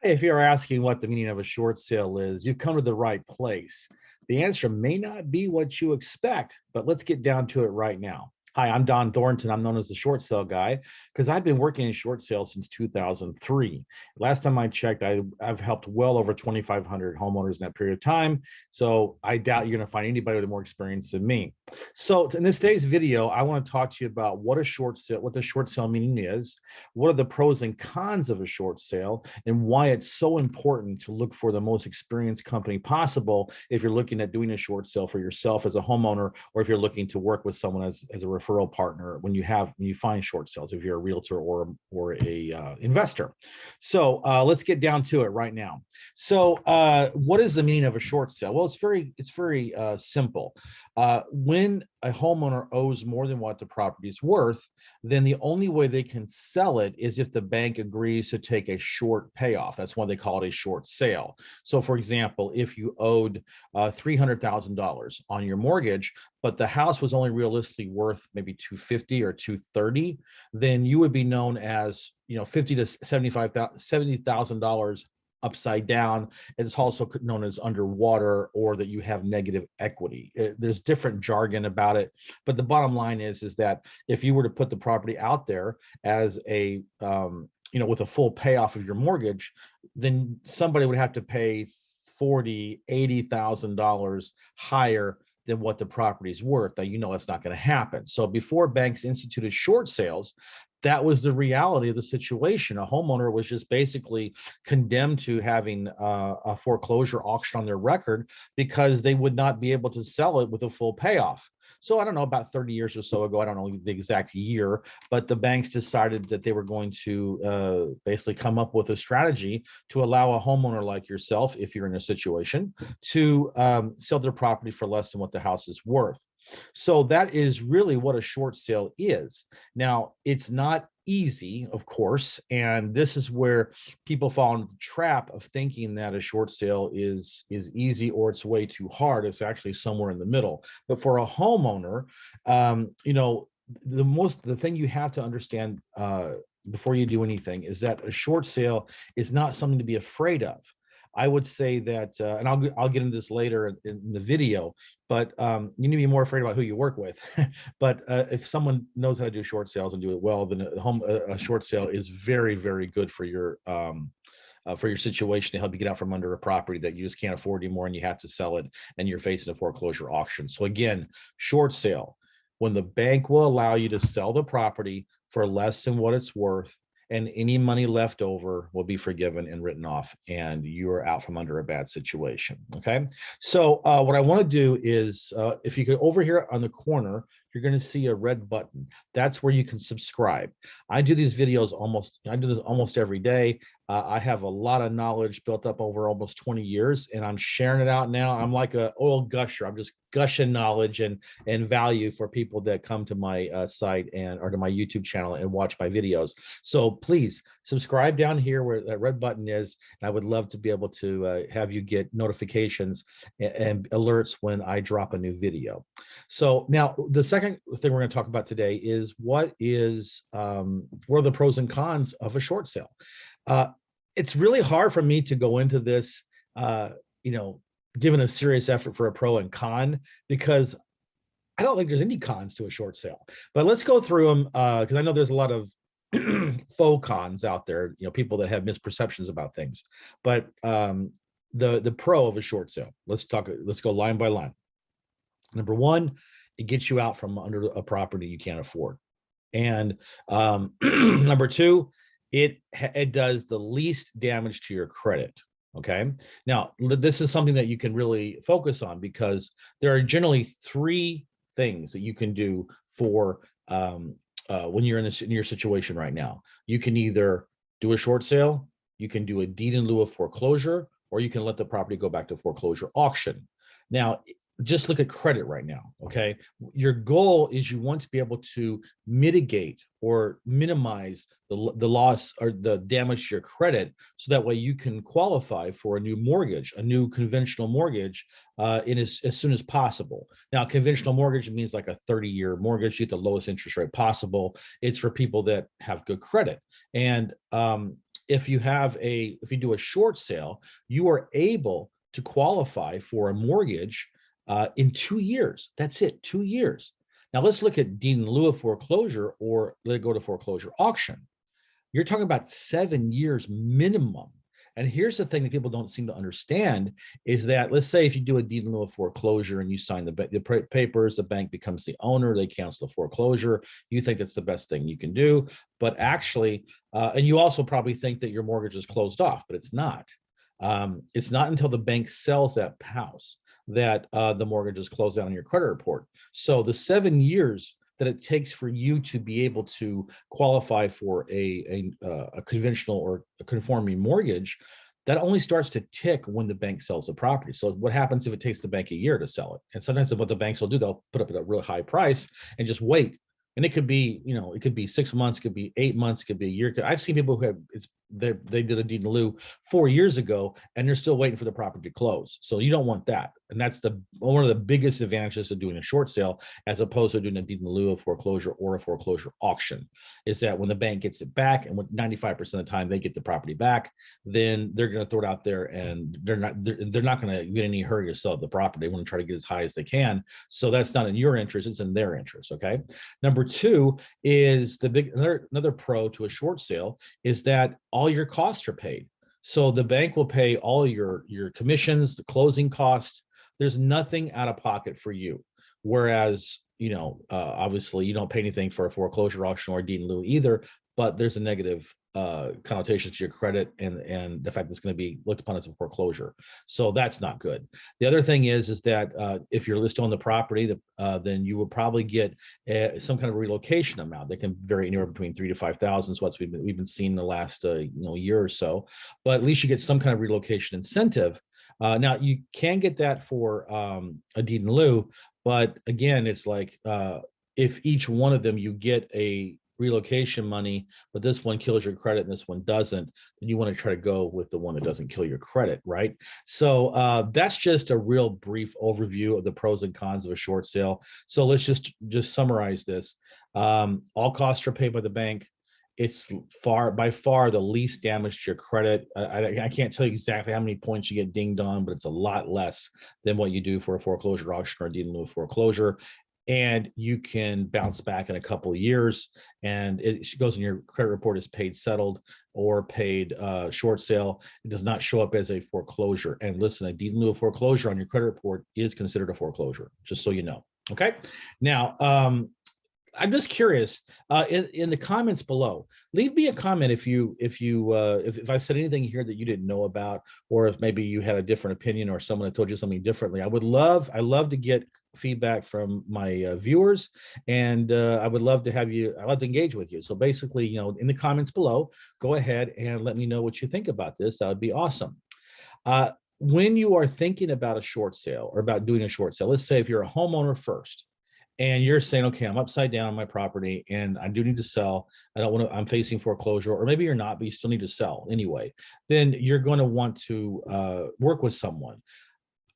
If you're asking what the meaning of a short sale is, you've come to the right place. The answer may not be what you expect, but let's get down to it right now. Hi, I'm Dohn Thornton. I'm known as the short sale guy because I've been working in short sales since 2003. Last time I checked, I've helped well over 2,500 homeowners in that period of time. So I doubt you're going to find anybody with more experience than me. So in this today's video, I want to talk to you about what a short sale, what the short sale meaning is, what are the pros and cons of a short sale, and why it's so important to look for the most experienced company possible if you're looking at doing a short sale for yourself as a homeowner, or if you're looking to work with someone as a referral partner when you find short sales, if you're a realtor or a investor. So let's get down to it right now. So what is the meaning of a short sale? Well, it's very simple. When a homeowner owes more than what the property is worth, then the only way they can sell it is if the bank agrees to take a short payoff. That's why they call it a short sale. So for example, if you owed $300,000 on your mortgage, but the house was only realistically worth maybe 250 or 230, then you would be known as, $50 to $70,000 upside down. It's also known as underwater, or that you have negative equity. There's different jargon about it, but the bottom line is that if you were to put the property out there as a with a full payoff of your mortgage, then somebody would have to pay $40,000-$80,000 higher than what the property is worth. Now, that's not going to happen. So before banks instituted short sales, that was the reality of the situation. A homeowner was just basically condemned to having a foreclosure auction on their record because they would not be able to sell it with a full payoff. So I don't know, about 30 years or so ago, I don't know the exact year, but the banks decided that they were going to basically come up with a strategy to allow a homeowner like yourself, if you're in a situation, to sell their property for less than what the house is worth. So that is really what a short sale is. Now, it's not easy, of course, and this is where people fall into the trap of thinking that a short sale is easy or it's way too hard. It's actually somewhere in the middle. But for a homeowner, the thing you have to understand before you do anything is that a short sale is not something to be afraid of. I would say that, and I'll get into this later in the video, but you need to be more afraid about who you work with. But if someone knows how to do short sales and do it well, then a short sale is very, very good for your situation to help you get out from under a property that you just can't afford anymore and you have to sell it and you're facing a foreclosure auction. So again, short sale, when the bank will allow you to sell the property for less than what it's worth, and any money left over will be forgiven and written off, and you are out from under a bad situation. Okay. So what I want to do is, if you go over here on the corner, you're going to see a red button. That's where you can subscribe. I do these videos almost every day. I have a lot of knowledge built up over almost 20 years, and I'm sharing it out now. I'm like an oil gusher. I'm just gushing knowledge and value for people that come to my site or to my YouTube channel and watch my videos. So please subscribe down here where that red button is. And I would love to be able to have you get notifications and alerts when I drop a new video. So now the second thing we're going to talk about today is what are the pros and cons of a short sale. It's really hard for me to go into this, given a serious effort for a pro and con, because I don't think there's any cons to a short sale. But let's go through them because I know there's a lot of faux cons out there, people that have misperceptions about things. But the pro of a short sale, let's go line by line. Number one, it gets you out from under a property you can't afford. And number two, it does the least damage to your credit. Okay. Now, this is something that you can really focus on because there are generally three things that you can do for when you're in your situation right now. You can either do a short sale, you can do a deed in lieu of foreclosure, or you can let the property go back to foreclosure auction. Now, just look at credit right now, okay? Your goal is you want to be able to mitigate or minimize the loss or the damage to your credit so that way you can qualify for a new mortgage, a new conventional mortgage as soon as possible. Now, conventional mortgage means like a 30-year mortgage. You get the lowest interest rate possible. It's for people that have good credit. And if you do a short sale, you are able to qualify for a mortgage in 2 years. That's it, 2 years. Now let's look at deed in lieu of foreclosure, or let it go to foreclosure auction. You're talking about 7 years minimum. And here's the thing that people don't seem to understand is that, let's say if you do a deed in lieu of foreclosure and you sign the papers, the bank becomes the owner, they cancel the foreclosure. You think that's the best thing you can do, but actually, and you also probably think that your mortgage is closed off, but it's not. It's not until the bank sells that house that the mortgage is closed out on your credit report. So the 7 years that it takes for you to be able to qualify for a conventional or a conforming mortgage, that only starts to tick when the bank sells the property. So what happens if it takes the bank a year to sell it? And sometimes what the banks will do, they'll put up at a really high price and just wait. And it could be, it could be 6 months, it could be 8 months, it could be a year. I've seen people who have they did a deed in lieu 4 years ago, and they're still waiting for the property to close. So you don't want that, and that's one of the biggest advantages of doing a short sale as opposed to doing a deed in lieu of foreclosure or a foreclosure auction, is that when the bank gets it back, and 95% of the time they get the property back, then they're going to throw it out there, and they're not going to get any hurry to sell the property. They want to try to get as high as they can. So that's not in your interest; it's in their interest. Okay. Number two is another pro to a short sale is that all your costs are paid. So the bank will pay all your commissions, the closing costs. There's nothing out of pocket for you. Whereas, obviously you don't pay anything for a foreclosure auction or a deed in lieu either, but there's a negative connotations to your credit and the fact that it's going to be looked upon as a foreclosure. So that's not good. The other thing is that if you're listed on the property, then you will probably get some kind of relocation amount that can vary anywhere between 3,000 to 5,000. So what we've been seeing the last year or so. But at least you get some kind of relocation incentive. Now you can get that for a deed in lieu, but again, it's like if each one of them you get a relocation money, but this one kills your credit and this one doesn't, then you want to try to go with the one that doesn't kill your credit, right? So that's just a real brief overview of the pros and cons of a short sale. So let's just summarize this. All costs are paid by the bank. It's by far the least damage to your credit. I can't tell you exactly how many points you get dinged on, but it's a lot less than what you do for a foreclosure auction or a deed in lieu of foreclosure. And you can bounce back in a couple of years, and it goes in your credit report as paid settled or paid short sale. It does not show up as a foreclosure. And listen, a deed in lieu of foreclosure on your credit report is considered a foreclosure, just so you know. Okay. Now, I'm just curious, in the comments below, leave me a comment if I said anything here that you didn't know about, or if maybe you had a different opinion or someone had told you something differently. I love to get feedback from my viewers, and I love to engage with you. So basically, in the comments below, go ahead and let me know what you think about this. That would be awesome. When you are thinking about a short sale or about doing a short sale, let's say if you're a homeowner first, and you're saying, okay, I'm upside down on my property and I do need to sell. I'm facing foreclosure, or maybe you're not, but you still need to sell anyway. Then you're going to want to work with someone.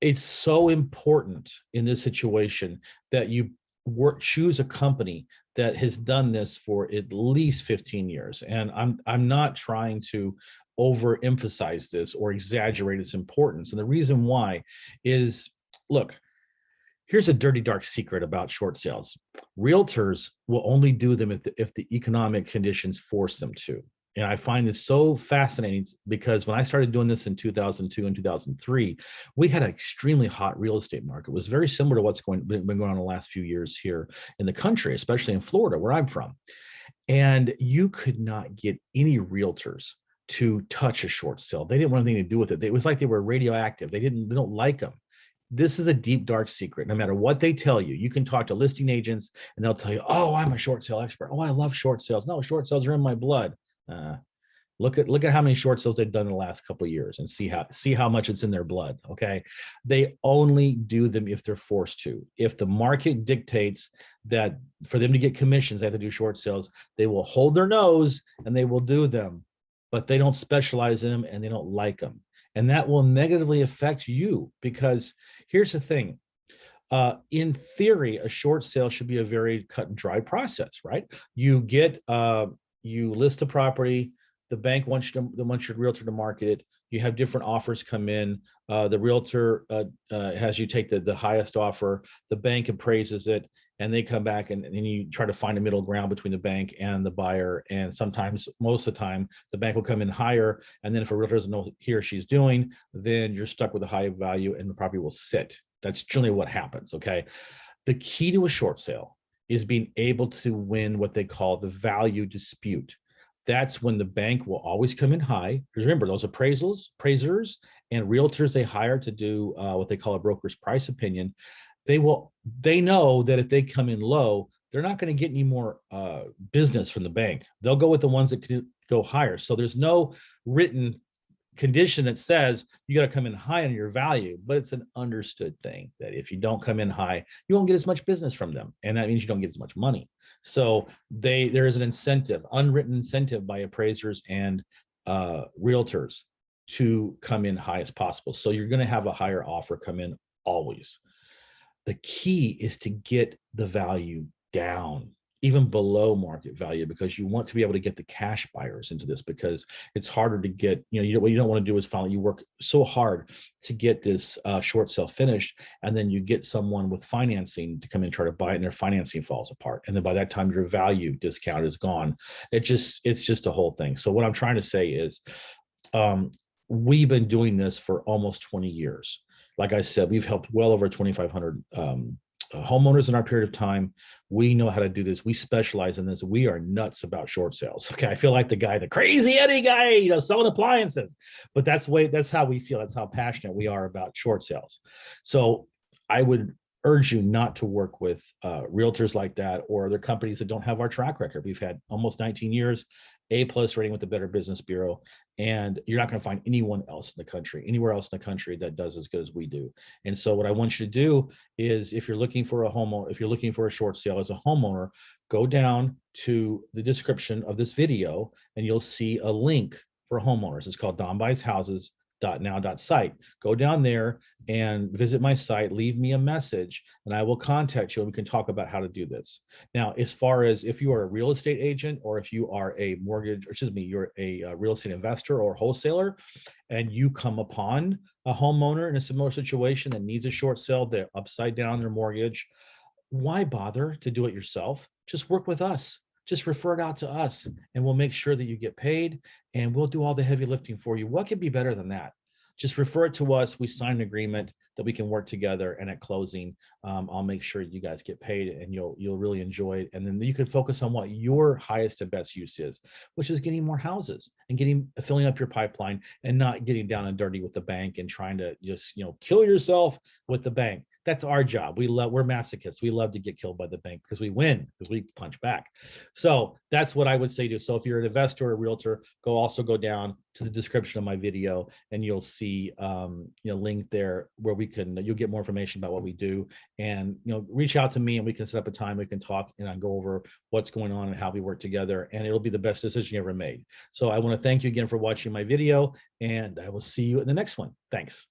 It's so important in this situation that you choose a company that has done this for at least 15 years. And I'm not trying to overemphasize this or exaggerate its importance. And the reason why is, look, here's a dirty, dark secret about short sales. Realtors will only do them if the economic conditions force them to. And I find this so fascinating because when I started doing this in 2002 and 2003, we had an extremely hot real estate market. It was very similar to what's been going on in the last few years here in the country, especially in Florida, where I'm from. And you could not get any realtors to touch a short sale. They didn't want anything to do with it. It was like they were radioactive. They don't like them. This is a deep, dark secret. No matter what they tell you, you can talk to listing agents and they'll tell you, oh, I'm a short sale expert. Oh, I love short sales. No, short sales are in my blood. Look at how many short sales they've done in the last couple of years and see how much it's in their blood. Okay. They only do them if they're forced to. If the market dictates that for them to get commissions, they have to do short sales, they will hold their nose and they will do them, but they don't specialize in them and they don't like them. And that will negatively affect you, because here's the thing. In theory, a short sale should be a very cut and dry process, right? You list the property, The bank wants your realtor to market it. You have different offers come in. The realtor has you take the highest offer. The bank appraises it, and they come back and you try to find a middle ground between the bank and the buyer. And sometimes, most of the time, the bank will come in higher. And then if a realtor doesn't know what he or she's doing, then you're stuck with a high value and the property will sit. That's generally what happens. Okay. The key to a short sale is being able to win what they call the value dispute. That's when the bank will always come in high. Because remember, those appraisers, and realtors they hire to do what they call a broker's price opinion, they know that if they come in low, they're not going to get any more business from the bank. They'll go with the ones that can go higher. So there's no written condition that says you got to come in high on your value, but it's an understood thing that if you don't come in high, you won't get as much business from them. And that means you don't get as much money. So there is an incentive, unwritten incentive by appraisers and realtors to come in high as possible. So you're going to have a higher offer come in always. The key is to get the value down, even below market value, because you want to be able to get the cash buyers into this, because it's harder to get, what you don't want to do is finally you work so hard to get this short sale finished, and then you get someone with financing to come in and try to buy it, and their financing falls apart. And then by that time, your value discount is gone. It's just a whole thing. So what I'm trying to say is, we've been doing this for almost 20 years. Like I said, we've helped well over 2,500 homeowners in our period of time. We know how to do this. We specialize in this. We are nuts about short sales. Okay. I feel like the crazy Eddie guy, selling appliances, but that's how we feel. That's how passionate we are about short sales. So I would urge you not to work with realtors like that or other companies that don't have our track record. We've had almost 19 years, A+ rating with the Better Business Bureau, and you're not going to find anywhere else in the country that does as good as we do. And so what I want you to do is, if you're looking for a short sale as a homeowner, go down to the description of this video and you'll see a link for homeowners. It's called donbuysHouses.now.site. Go down there and visit my site, leave me a message, and I will contact you and we can talk about how to do this. Now, as far as if you are a real estate agent, or if you are you're a real estate investor or wholesaler, and you come upon a homeowner in a similar situation that needs a short sale, they're upside down on their mortgage, why bother to do it yourself? Just work with us. Just refer it out to us and we'll make sure that you get paid and we'll do all the heavy lifting for you. What could be better than that? Just refer it to us. We sign an agreement that we can work together, and at closing, I'll make sure you guys get paid and you'll really enjoy it. And then you can focus on what your highest and best use is, which is getting more houses and filling up your pipeline, and not getting down and dirty with the bank and trying to just, kill yourself with the bank. That's our job. We're masochists. We love to get killed by the bank because we win, because we punch back. So that's what I would say to. So if you're an investor or a realtor, go down to the description of my video and you'll see link there where you'll get more information about what we do, and reach out to me and we can set up a time we can talk and I go over what's going on and how we work together, and it'll be the best decision you ever made. So I want to thank you again for watching my video, and I will see you in the next one. Thanks.